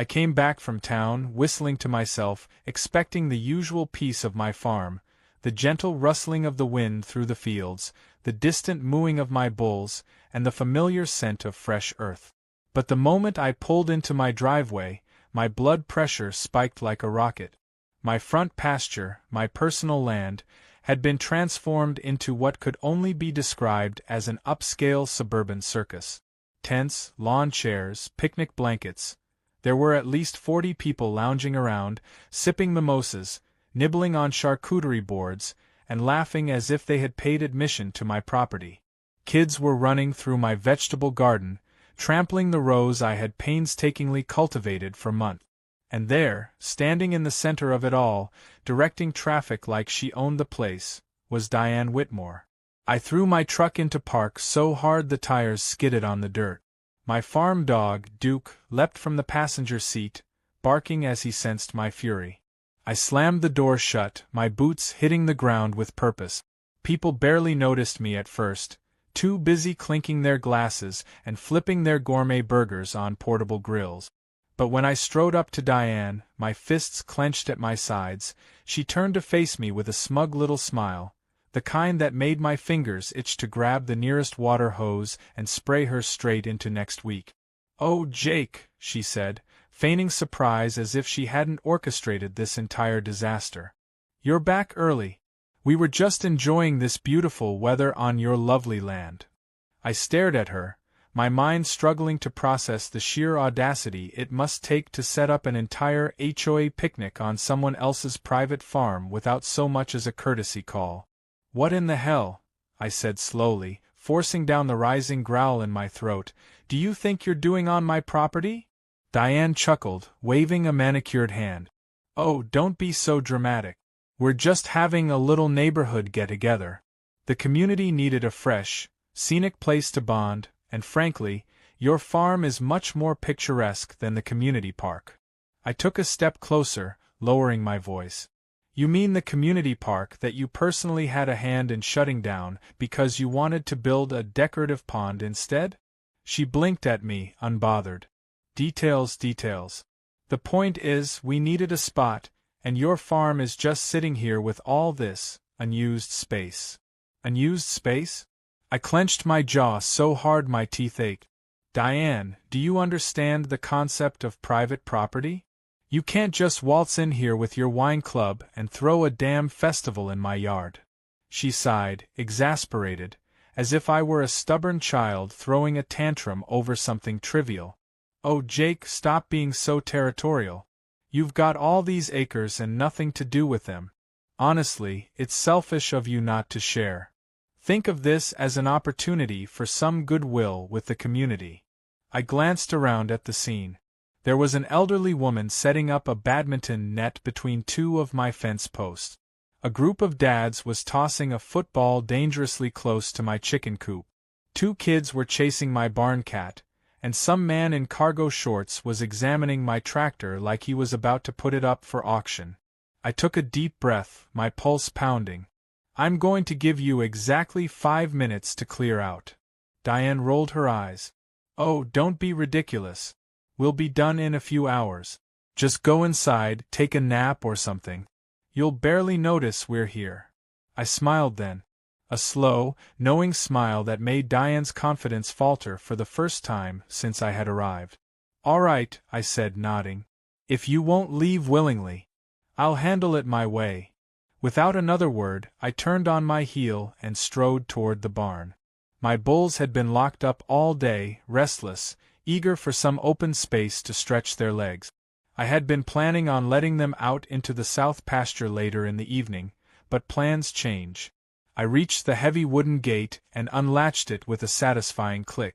I came back from town, whistling to myself, expecting the usual peace of my farm, the gentle rustling of the wind through the fields, the distant mooing of my bulls, and the familiar scent of fresh earth. But the moment I pulled into my driveway, my blood pressure spiked like a rocket. My front pasture, my personal land, had been transformed into what could only be described as an upscale suburban circus. Tents, lawn chairs, picnic blankets. There were at least 40 people lounging around, sipping mimosas, nibbling on charcuterie boards, and laughing as if they had paid admission to my property. Kids were running through my vegetable garden, trampling the rows I had painstakingly cultivated for months. And there, standing in the center of it all, directing traffic like she owned the place, was Diane Whitmore. I threw my truck into park so hard the tires skidded on the dirt. My farm dog, Duke, leapt from the passenger seat, barking as he sensed my fury. I slammed the door shut, my boots hitting the ground with purpose. People barely noticed me at first, too busy clinking their glasses and flipping their gourmet burgers on portable grills. But when I strode up to Diane, my fists clenched at my sides, she turned to face me with a smug little smile, the kind that made my fingers itch to grab the nearest water hose and spray her straight into next week. "Oh, Jake," she said, feigning surprise as if she hadn't orchestrated this entire disaster. "You're back early. We were just enjoying this beautiful weather on your lovely land." I stared at her, my mind struggling to process the sheer audacity it must take to set up an entire HOA picnic on someone else's private farm without so much as a courtesy call. "What in the hell?" I said slowly, forcing down the rising growl in my throat. "Do you think you're doing on my property?" Diane chuckled, waving a manicured hand. "Oh, don't be so dramatic. We're just having a little neighborhood get-together. The community needed a fresh, scenic place to bond, and frankly, your farm is much more picturesque than the community park." I took a step closer, lowering my voice. "You mean the community park that you personally had a hand in shutting down because you wanted to build a decorative pond instead?" She blinked at me, unbothered. "Details. The point is, we needed a spot, and your farm is just sitting here with all this unused space." "Unused space?" I clenched my jaw so hard my teeth ached. "Diane, do you understand the concept of private property? You can't just waltz in here with your wine club and throw a damn festival in my yard." She sighed, exasperated, as if I were a stubborn child throwing a tantrum over something trivial. "Oh, Jake, stop being so territorial. You've got all these acres and nothing to do with them. Honestly, it's selfish of you not to share. Think of this as an opportunity for some goodwill with the community." I glanced around at the scene. There was an elderly woman setting up a badminton net between two of my fence posts. A group of dads was tossing a football dangerously close to my chicken coop. 2 kids were chasing my barn cat, and some man in cargo shorts was examining my tractor like he was about to put it up for auction. I took a deep breath, my pulse pounding. "I'm going to give you exactly 5 minutes to clear out." Diane rolled her eyes. "Oh, don't be ridiculous. We'll be done in a few hours. Just go inside, take a nap or something. You'll barely notice we're here." I smiled then. A slow, knowing smile that made Diane's confidence falter for the first time since I had arrived. "All right," I said, nodding. "If you won't leave willingly, I'll handle it my way." Without another word, I turned on my heel and strode toward the barn. My bulls had been locked up all day, restless, eager for some open space to stretch their legs. I had been planning on letting them out into the south pasture later in the evening, but plans change. I reached the heavy wooden gate and unlatched it with a satisfying click.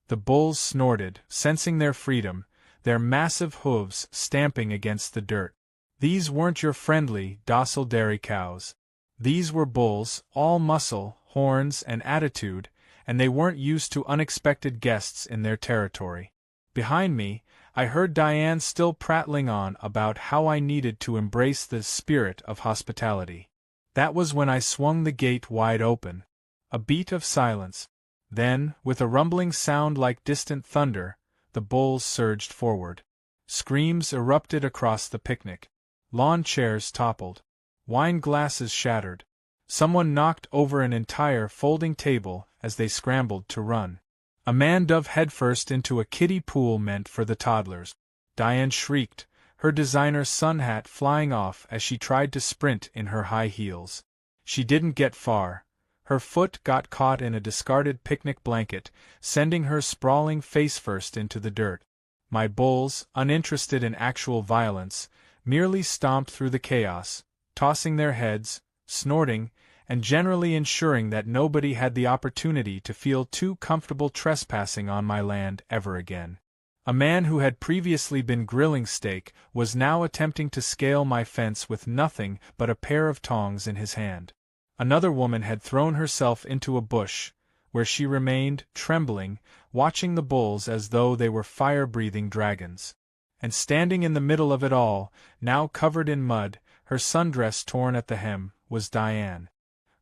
The bulls snorted, sensing their freedom, their massive hooves stamping against the dirt. These weren't your friendly, docile dairy cows. These were bulls, all muscle, horns, and attitude, and they weren't used to unexpected guests in their territory. Behind me, I heard Diane still prattling on about how I needed to embrace the spirit of hospitality. That was when I swung the gate wide open. A beat of silence. Then, with a rumbling sound like distant thunder, the bulls surged forward. Screams erupted across the picnic. Lawn chairs toppled. Wine glasses shattered. Someone knocked over an entire folding table as they scrambled to run. A man dove headfirst into a kiddie pool meant for the toddlers. Diane shrieked, her designer sun hat flying off as she tried to sprint in her high heels. She didn't get far. Her foot got caught in a discarded picnic blanket, sending her sprawling face-first into the dirt. My bulls, uninterested in actual violence, merely stomped through the chaos, tossing their heads, snorting, and generally ensuring that nobody had the opportunity to feel too comfortable trespassing on my land ever again. A man who had previously been grilling steak was now attempting to scale my fence with nothing but a pair of tongs in his hand. Another woman had thrown herself into a bush, where she remained, trembling, watching the bulls as though they were fire-breathing dragons. And standing in the middle of it all, now covered in mud, her sundress torn at the hem, was Diane.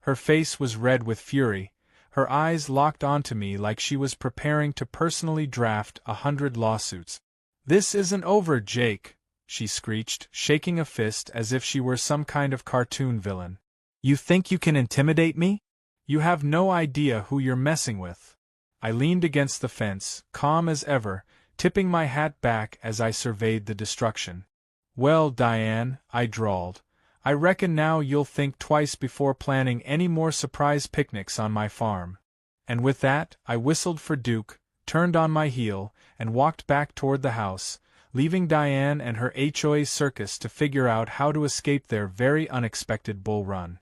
Her face was red with fury, her eyes locked onto me like she was preparing to personally draft 100 lawsuits. "This isn't over, Jake," she screeched, shaking a fist as if she were some kind of cartoon villain. "You think you can intimidate me? You have no idea who you're messing with." I leaned against the fence, calm as ever, tipping my hat back as I surveyed the destruction. "Well, Diane," I drawled, "I reckon now you'll think twice before planning any more surprise picnics on my farm." And with that, I whistled for Duke, turned on my heel, and walked back toward the house, leaving Diane and her HOA circus to figure out how to escape their very unexpected bull run.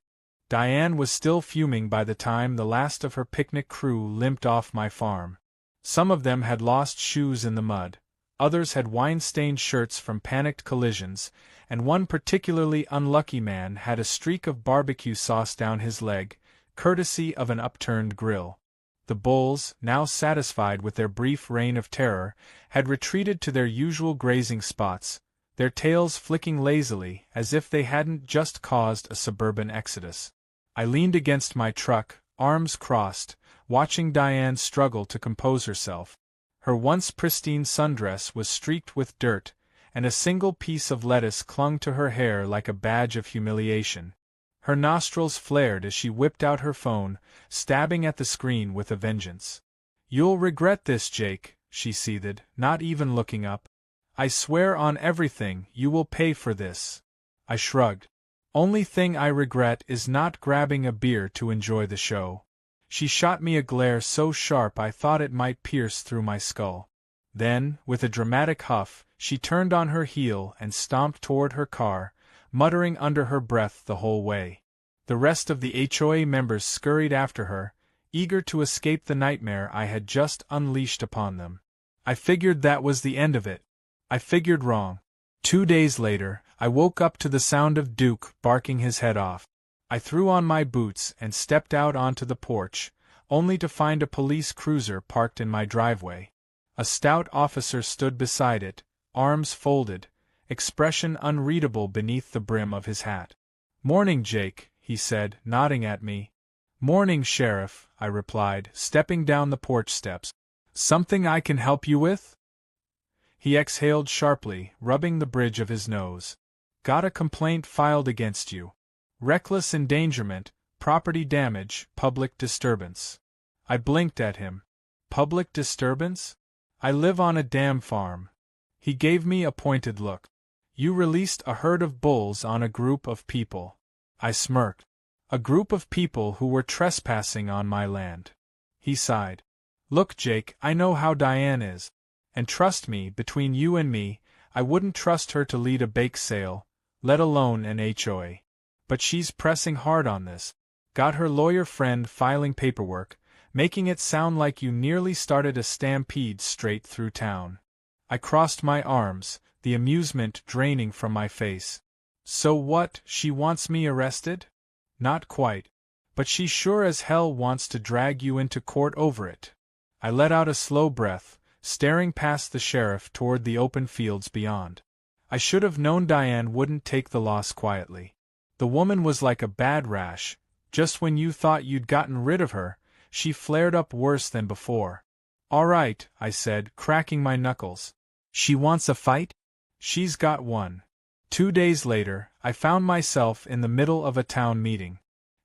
Diane was still fuming by the time the last of her picnic crew limped off my farm. Some of them had lost shoes in the mud, others had wine-stained shirts from panicked collisions, and one particularly unlucky man had a streak of barbecue sauce down his leg, courtesy of an upturned grill. The bulls, now satisfied with their brief reign of terror, had retreated to their usual grazing spots, their tails flicking lazily as if they hadn't just caused a suburban exodus. I leaned against my truck, arms crossed, watching Diane struggle to compose herself. Her once pristine sundress was streaked with dirt, and a single piece of lettuce clung to her hair like a badge of humiliation. Her nostrils flared as she whipped out her phone, stabbing at the screen with a vengeance. "You'll regret this, Jake," she seethed, not even looking up. "I swear on everything you will pay for this." I shrugged. "Only thing I regret is not grabbing a beer to enjoy the show." She shot me a glare so sharp I thought it might pierce through my skull. Then, with a dramatic huff, she turned on her heel and stomped toward her car, muttering under her breath the whole way. The rest of the HOA members scurried after her, eager to escape the nightmare I had just unleashed upon them. I figured that was the end of it. I figured wrong. 2 days later, I woke up to the sound of Duke barking his head off. I threw on my boots and stepped out onto the porch, only to find a police cruiser parked in my driveway. A stout officer stood beside it, arms folded, expression unreadable beneath the brim of his hat. "Morning, Jake," he said, nodding at me. "Morning, Sheriff," I replied, stepping down the porch steps. "Something I can help you with?" He exhaled sharply, rubbing the bridge of his nose. "Got a complaint filed against you. Reckless endangerment, property damage, public disturbance." I blinked at him. "Public disturbance? I live on a damn farm." He gave me a pointed look. "You released a herd of bulls on a group of people." I smirked. "A group of people who were trespassing on my land." He sighed. "Look, Jake, I know how Diane is. And trust me, between you and me, I wouldn't trust her to lead a bake sale, let alone an HOA. But she's pressing hard on this. Got her lawyer friend filing paperwork, making it sound like you nearly started a stampede straight through town." I crossed my arms, the amusement draining from my face. "So what, she wants me arrested?" "Not quite. But she sure as hell wants to drag you into court over it." I let out a slow breath, staring past the sheriff toward the open fields beyond. I should have known Diane wouldn't take the loss quietly. The woman was like a bad rash. Just when you thought you'd gotten rid of her, she flared up worse than before. "All right," I said, cracking my knuckles. "She wants a fight?" She's got one. 2 days later, I found myself in the middle of a town meeting.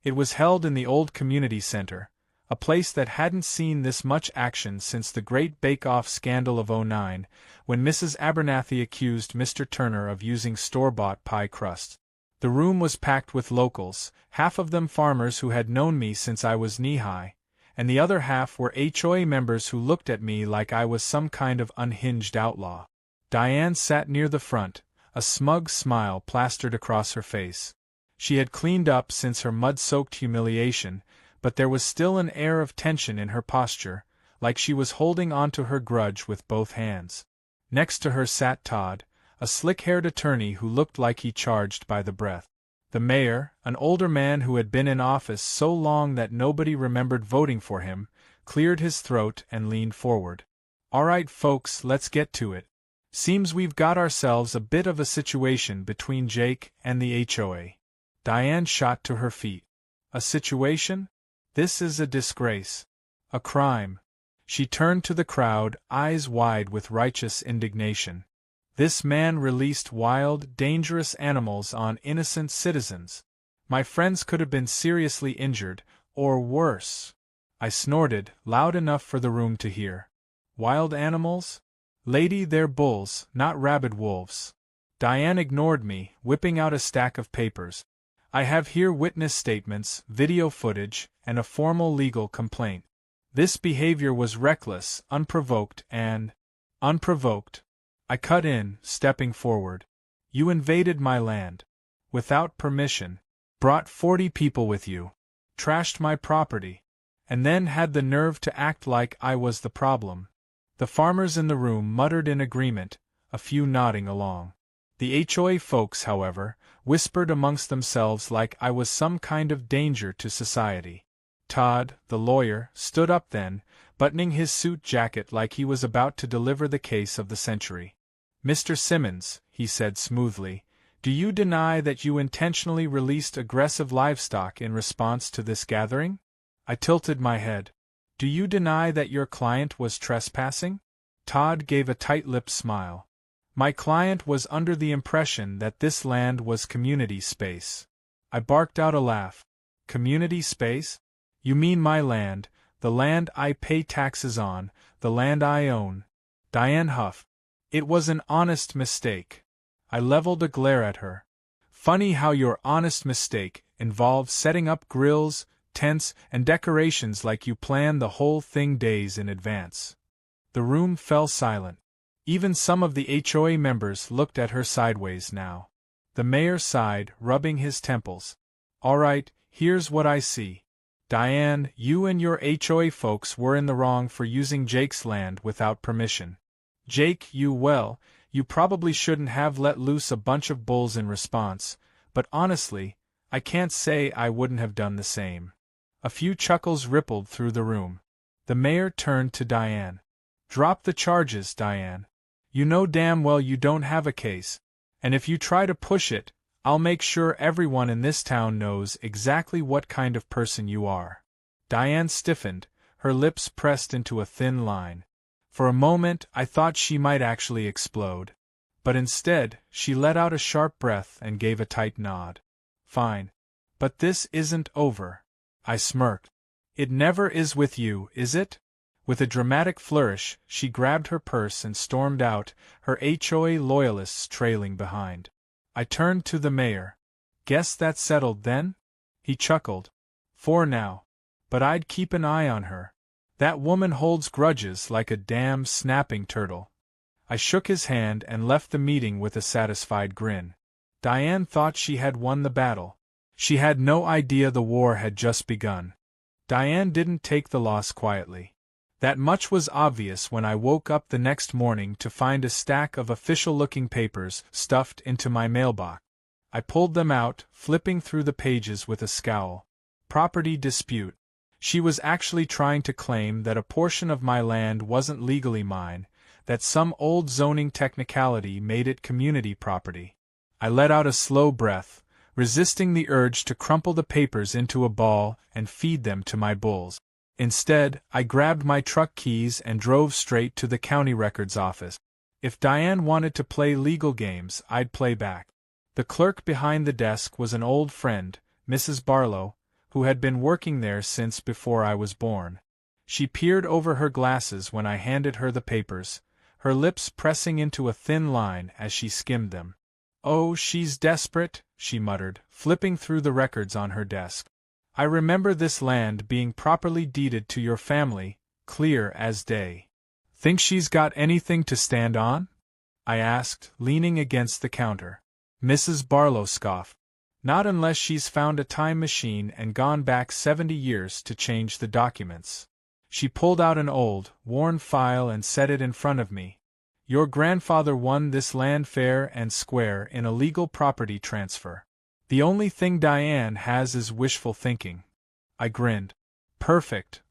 It was held in the old community center, a place that hadn't seen this much action since the Great Bake-Off scandal of '09, when Mrs. Abernathy accused Mr. Turner of using store-bought pie crust. The room was packed with locals, half of them farmers who had known me since I was knee-high, and the other half were HOA members who looked at me like I was some kind of unhinged outlaw. Diane sat near the front, a smug smile plastered across her face. She had cleaned up since her mud-soaked humiliation, but there was still an air of tension in her posture, like she was holding onto her grudge with both hands. Next to her sat Todd, a slick-haired attorney who looked like he charged by the breath. The mayor, an older man who had been in office so long that nobody remembered voting for him, cleared his throat and leaned forward. "All right, folks, let's get to it. Seems we've got ourselves a bit of a situation between Jake and the HOA." Diane shot to her feet. "A situation? This is a disgrace. A crime." She turned to the crowd, eyes wide with righteous indignation. This man released wild, dangerous animals on innocent citizens. My friends could have been seriously injured, or worse. I snorted, loud enough for the room to hear. "Wild animals? Lady, they're bulls, not rabid wolves." Diane ignored me, whipping out a stack of papers. "I have here witness statements, video footage, and a formal legal complaint. This behavior was reckless, unprovoked, and—" "Unprovoked," I cut in, stepping forward. "You invaded my land. Without permission. Brought 40 people with you. Trashed my property. And then had the nerve to act like I was the problem." The farmers in the room muttered in agreement, a few nodding along. The HOA folks, however, whispered amongst themselves like I was some kind of danger to society. Todd, the lawyer, stood up then, buttoning his suit jacket like he was about to deliver the case of the century. "Mr. Simmons," he said smoothly, "do you deny that you intentionally released aggressive livestock in response to this gathering?" I tilted my head. "Do you deny that your client was trespassing?" Todd gave a tight-lipped smile. "My client was under the impression that this land was community space." I barked out a laugh. "Community space? You mean my land, the land I pay taxes on, the land I own." Diane huffed. "It was an honest mistake." I leveled a glare at her. "Funny how your honest mistake involves setting up grills, tents, and decorations like you planned the whole thing days in advance." The room fell silent. Even some of the HOA members looked at her sideways now. The mayor sighed, rubbing his temples. "All right, here's what I see. Diane, you and your HOA folks were in the wrong for using Jake's land without permission. Jake, you probably shouldn't have let loose a bunch of bulls in response, but honestly, I can't say I wouldn't have done the same." A few chuckles rippled through the room. The mayor turned to Diane. "Drop the charges, Diane. You know damn well you don't have a case, and if you try to push it, I'll make sure everyone in this town knows exactly what kind of person you are." Diane stiffened, her lips pressed into a thin line. For a moment I thought she might actually explode. But instead, she let out a sharp breath and gave a tight nod. "Fine. But this isn't over." I smirked. "It never is with you, is it?" With a dramatic flourish, she grabbed her purse and stormed out, her HOA loyalists trailing behind. I turned to the mayor. "Guess that's settled then?" He chuckled. "For now. But I'd keep an eye on her. That woman holds grudges like a damn snapping turtle." I shook his hand and left the meeting with a satisfied grin. Diane thought she had won the battle. She had no idea the war had just begun. Diane didn't take the loss quietly. That much was obvious when I woke up the next morning to find a stack of official-looking papers stuffed into my mailbox. I pulled them out, flipping through the pages with a scowl. Property dispute. She was actually trying to claim that a portion of my land wasn't legally mine, that some old zoning technicality made it community property. I let out a slow breath, resisting the urge to crumple the papers into a ball and feed them to my bulls. Instead, I grabbed my truck keys and drove straight to the county records office. If Diane wanted to play legal games, I'd play back. The clerk behind the desk was an old friend, Mrs. Barlow, who had been working there since before I was born. She peered over her glasses when I handed her the papers, her lips pressing into a thin line as she skimmed them. "Oh, she's desperate," she muttered, flipping through the records on her desk. "I remember this land being properly deeded to your family, clear as day." "Think she's got anything to stand on?" I asked, leaning against the counter. Mrs. Barlow scoffed. "Not unless she's found a time machine and gone back 70 years to change the documents." She pulled out an old, worn file and set it in front of me. "Your grandfather won this land fair and square in a legal property transfer. The only thing Diane has is wishful thinking." I grinned. Perfect.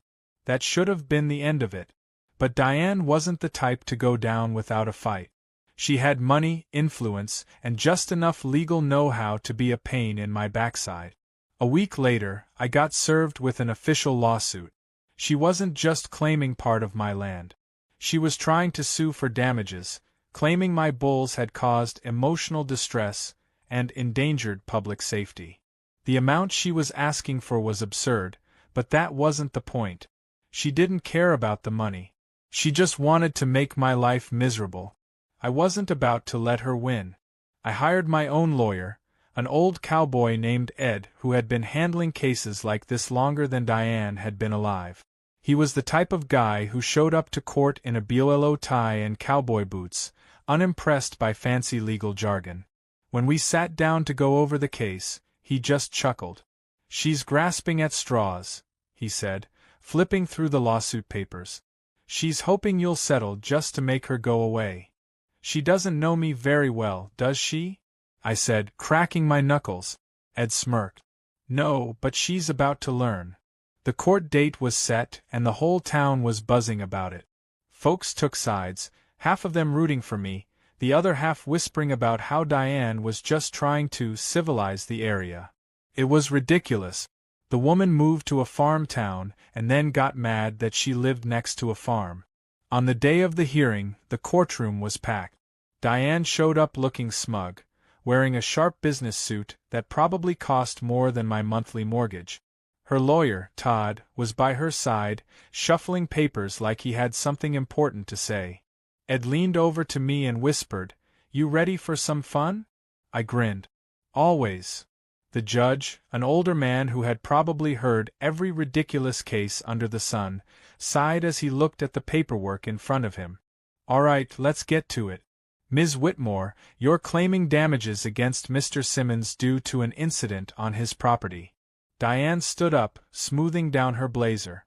That should have been the end of it. But Diane wasn't the type to go down without a fight. She had money, influence, and just enough legal know-how to be a pain in my backside. A week later, I got served with an official lawsuit. She wasn't just claiming part of my land. She was trying to sue for damages, claiming my bulls had caused emotional distress and endangered public safety. The amount she was asking for was absurd, but that wasn't the point. She didn't care about the money. She just wanted to make my life miserable. I wasn't about to let her win. I hired my own lawyer, an old cowboy named Ed who had been handling cases like this longer than Diane had been alive. He was the type of guy who showed up to court in a BOLO tie and cowboy boots, unimpressed by fancy legal jargon. When we sat down to go over the case, he just chuckled. "She's grasping at straws," he said, flipping through the lawsuit papers. "She's hoping you'll settle just to make her go away." "She doesn't know me very well, does she?" I said, cracking my knuckles. Ed smirked. "No, but she's about to learn." The court date was set, and the whole town was buzzing about it. Folks took sides, half of them rooting for me, the other half whispering about how Diane was just trying to civilize the area. It was ridiculous. The woman moved to a farm town and then got mad that she lived next to a farm. On the day of the hearing, the courtroom was packed. Diane showed up looking smug, wearing a sharp business suit that probably cost more than my monthly mortgage. Her lawyer, Todd, was by her side, shuffling papers like he had something important to say. Ed leaned over to me and whispered, "You ready for some fun?" I grinned. "Always." The judge, an older man who had probably heard every ridiculous case under the sun, sighed as he looked at the paperwork in front of him. "All right, let's get to it. Ms. Whitmore, you're claiming damages against Mr. Simmons due to an incident on his property." Diane stood up, smoothing down her blazer.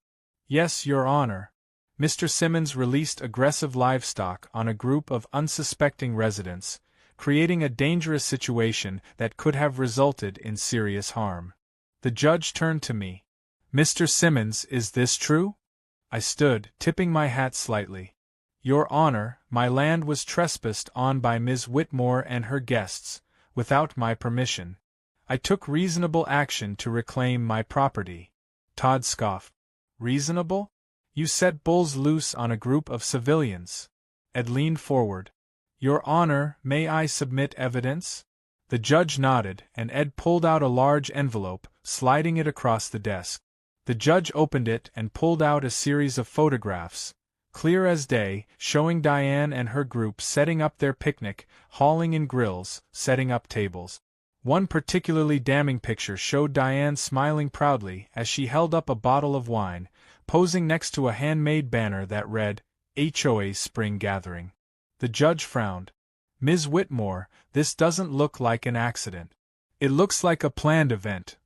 "Yes, Your Honor. Mr. Simmons released aggressive livestock on a group of unsuspecting residents, creating a dangerous situation that could have resulted in serious harm." The judge turned to me. "Mr. Simmons, is this true?" I stood, tipping my hat slightly. "Your Honor, my land was trespassed on by Ms. Whitmore and her guests, without my permission. I took reasonable action to reclaim my property." Todd scoffed. "Reasonable? You set bulls loose on a group of civilians." Ed leaned forward. "Your Honor, may I submit evidence?" The judge nodded, and Ed pulled out a large envelope, sliding it across the desk. The judge opened it and pulled out a series of photographs, clear as day, showing Diane and her group setting up their picnic, hauling in grills, setting up tables. One particularly damning picture showed Diane smiling proudly as she held up a bottle of wine, posing next to a handmade banner that read, "HOA Spring Gathering." The judge frowned. "Ms. Whitmore, this doesn't look like an accident. It looks like a planned event."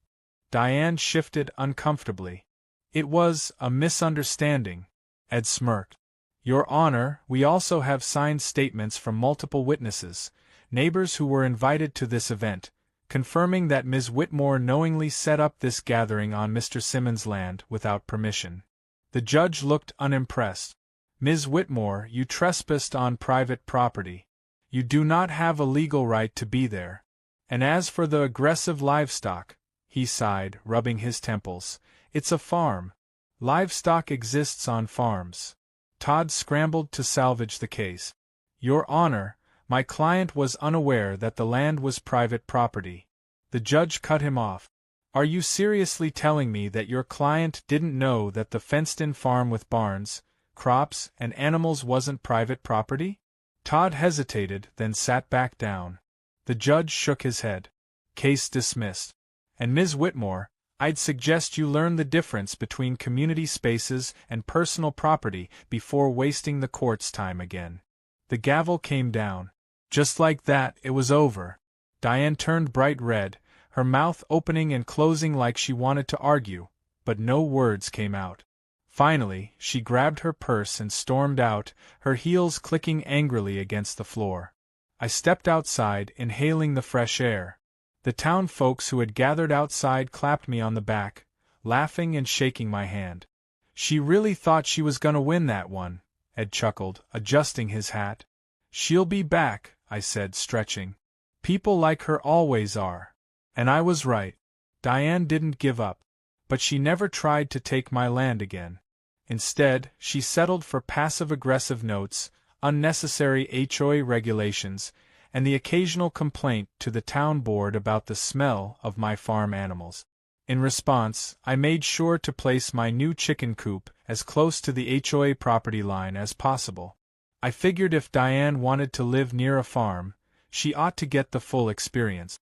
Diane shifted uncomfortably. "It was a misunderstanding." Ed smirked. "Your Honor, we also have signed statements from multiple witnesses, neighbors who were invited to this event, confirming that Ms. Whitmore knowingly set up this gathering on Mr. Simmons' land without permission." The judge looked unimpressed. "Ms. Whitmore, you trespassed on private property. You do not have a legal right to be there. And as for the aggressive livestock," he sighed, rubbing his temples, "it's a farm. Livestock exists on farms." Todd scrambled to salvage the case. Your Honor, my client was unaware that the land was private property. The judge cut him off. Are you seriously telling me that your client didn't know that the fenced-in farm with barns, crops, and animals wasn't private property? Todd hesitated, then sat back down. The judge shook his head. Case dismissed. And Ms. Whitmore, I'd suggest you learn the difference between community spaces and personal property before wasting the court's time again. The gavel came down. Just like that, it was over. Diane turned bright red, her mouth opening and closing like she wanted to argue, but no words came out. Finally, she grabbed her purse and stormed out, her heels clicking angrily against the floor. I stepped outside, inhaling the fresh air. The town folks who had gathered outside clapped me on the back, laughing and shaking my hand. She really thought she was gonna win that one, Ed chuckled, adjusting his hat. She'll be back, I said, stretching. People like her always are. And I was right. Diane didn't give up. But she never tried to take my land again. Instead, she settled for passive-aggressive notes, unnecessary HOA regulations, and the occasional complaint to the town board about the smell of my farm animals. In response, I made sure to place my new chicken coop as close to the HOA property line as possible. I figured if Diane wanted to live near a farm, she ought to get the full experience.